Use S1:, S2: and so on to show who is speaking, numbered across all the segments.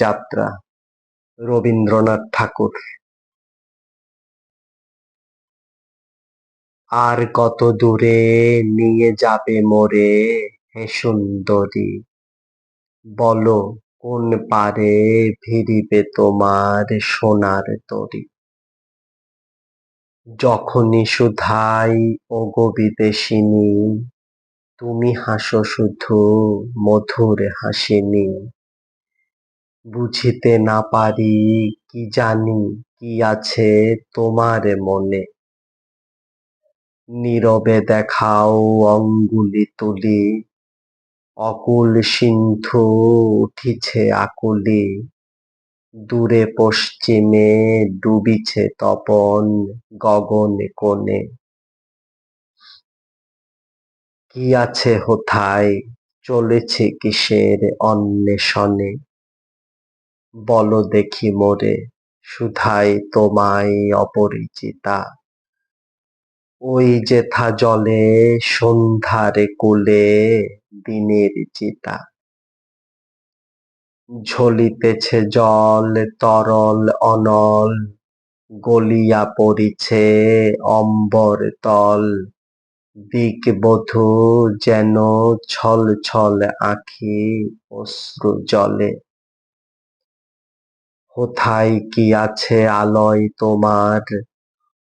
S1: যাত্রা, রবীন্দ্রনাথ ঠাকুর। আর কত দূরে নিয়ে যাবে মোরে, হে সুন্দরী, বলো কোন পারে ভিড়িবে তোমার সোনার তরী। যখনই শুধাই ওগো বিদেশিনী, তুমি হাসো শুধু মধুর হাসিনী। বুঝিতে না পারি কি জানি কি আছে তোমার মনে, নীরবে দেখাও অঙ্গুলি তুলি, অকুল সিন্ধু উঠিছে আকুলি। দূরে পশ্চিমে ডুবিছে তপন গগন কোণে। কি আছে হোথায়, চলেছে কিসের অন্বেষণে, বলো দেখি মোরে শুধাই তোমায় অপরিচিতা। ওই যেথা জলে সন্ধ্যার কূলে দিনের চিতা। ঝলিতেছে জল তরল অনল, গলিয়া পড়িছে অম্বর তল। দিকবধূ যেন ছল ছল আঁখি অশ্রু জলে। কোথায় কি আছে আলয় তোমার,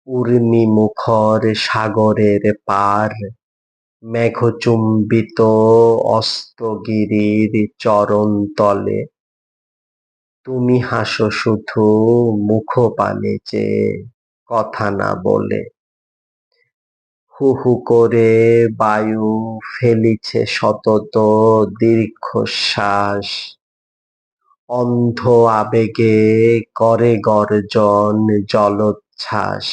S1: ঊর্মি মুখর সাগরের পার। মেঘচুম্বিত অস্তগিরির চরণ তলে, তুমি হাসো শুধু মুখ পানে চেয়ে, কথা না বলে। হু হু করে বায়ু ফেলিছে সতত দীর্ঘশ্বাস, অন্ধ আবেগে করে গর্জন জলোচ্ছ্বাস।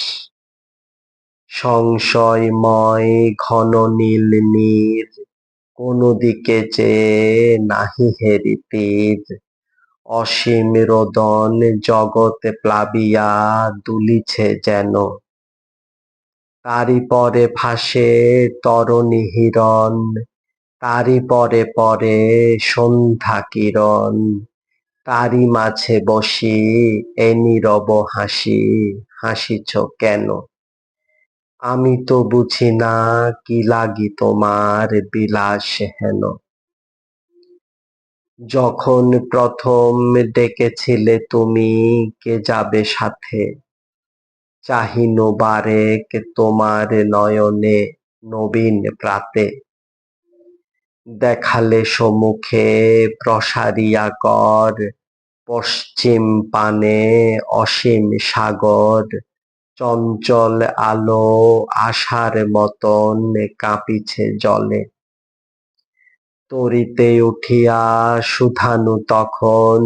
S1: সংশয়ময় ঘন নীল নীর, কোন দিকে চেয়ে নাহি হেরি তীর। অসীম রোদন জগৎ প্লাবিয়া দুলিছে যেন, তারি পরে ভাসে তরণী হিরণ। তারি পরে পরে সন্ধ্যা কিরণ, তারি মাঝে বসি এ নীরব হাসি হাসিছ কেন। আমি তো বুঝি না কি লাগি তোমার বিলাস হেন। যখন প্রথম ডেকেছিলে তুমি কে যাবে সাথে, চাহিনু বারেক তোমার নয়নে নবীন প্রাতে। দেখালে সম্মুখে প্রসারিয়া কর, পশ্চিম পানে অসীম সাগর। চঞ্চল আলো আশার মতন কাঁপিছে জলে। তরিতে উঠিয়া শুধানু তখন,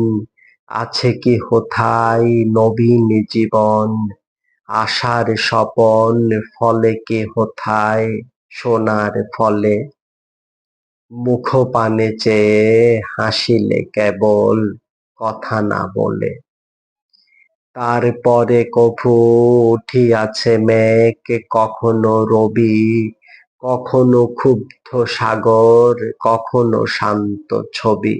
S1: আছে কি হোথায় নবীন জীবন। আশার স্বপন ফলে কি হোথায় সোনার ফলে। মুখ পানে চেয়ে হাসিলে কেবল, কথা না বলে। তারপরে কভু উঠিয়াছে মেঘ, কখনো রবি, কখনো ক্ষুব্ধ সাগর, কখনো শান্ত ছবি।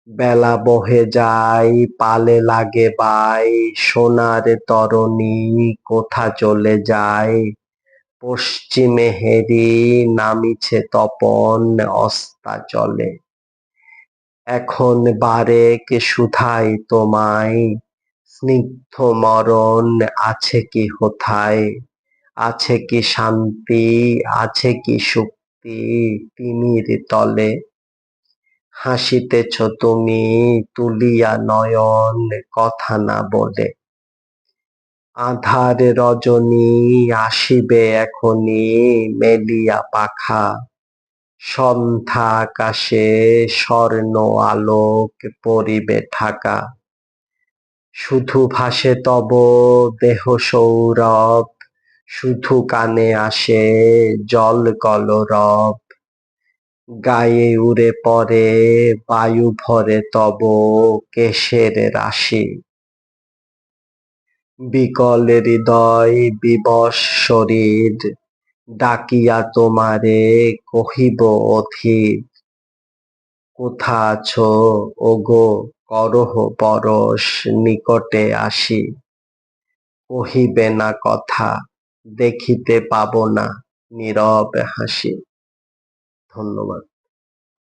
S1: বেলা বহে যায় পালে লাগে বাই, সোনার তরণী কোথা চলে যায়। পশ্চিমে হেরি নামিছে তপন অস্তাচলে। এখন বারেক শুধাই তোমায়, স্নিগ্ধ মরণ আছে কি হোথায়। আছে কি শান্তি, আছে কি শুক্তি তিমির তলে। হাসিতেছ তুমি তুলিয়া নয়ন, কথা না বলে। আঁধার রজনী আসিবে এখনি মেলিয়া পাখা। সন্ধ্যা আকাশে স্বর্ণ আলোক পরিবে ঢাকা। শুধু ভাসে তব দেহ সৌরভ, শুধু কানে আসে জল কলরব। গায়ে উড়ে পড়ে বায়ু ভরে তব কেশের রাশি। বিকল হৃদয় বিবশ শরীর, ডাকিয়া তোমারে কহিব অধীর। কোথা আছো ওগো করহ পরশ নিকটে আসি, কহিবে না কথা, দেখিতে পাব না নীরব হাসি। ধন্যবাদ।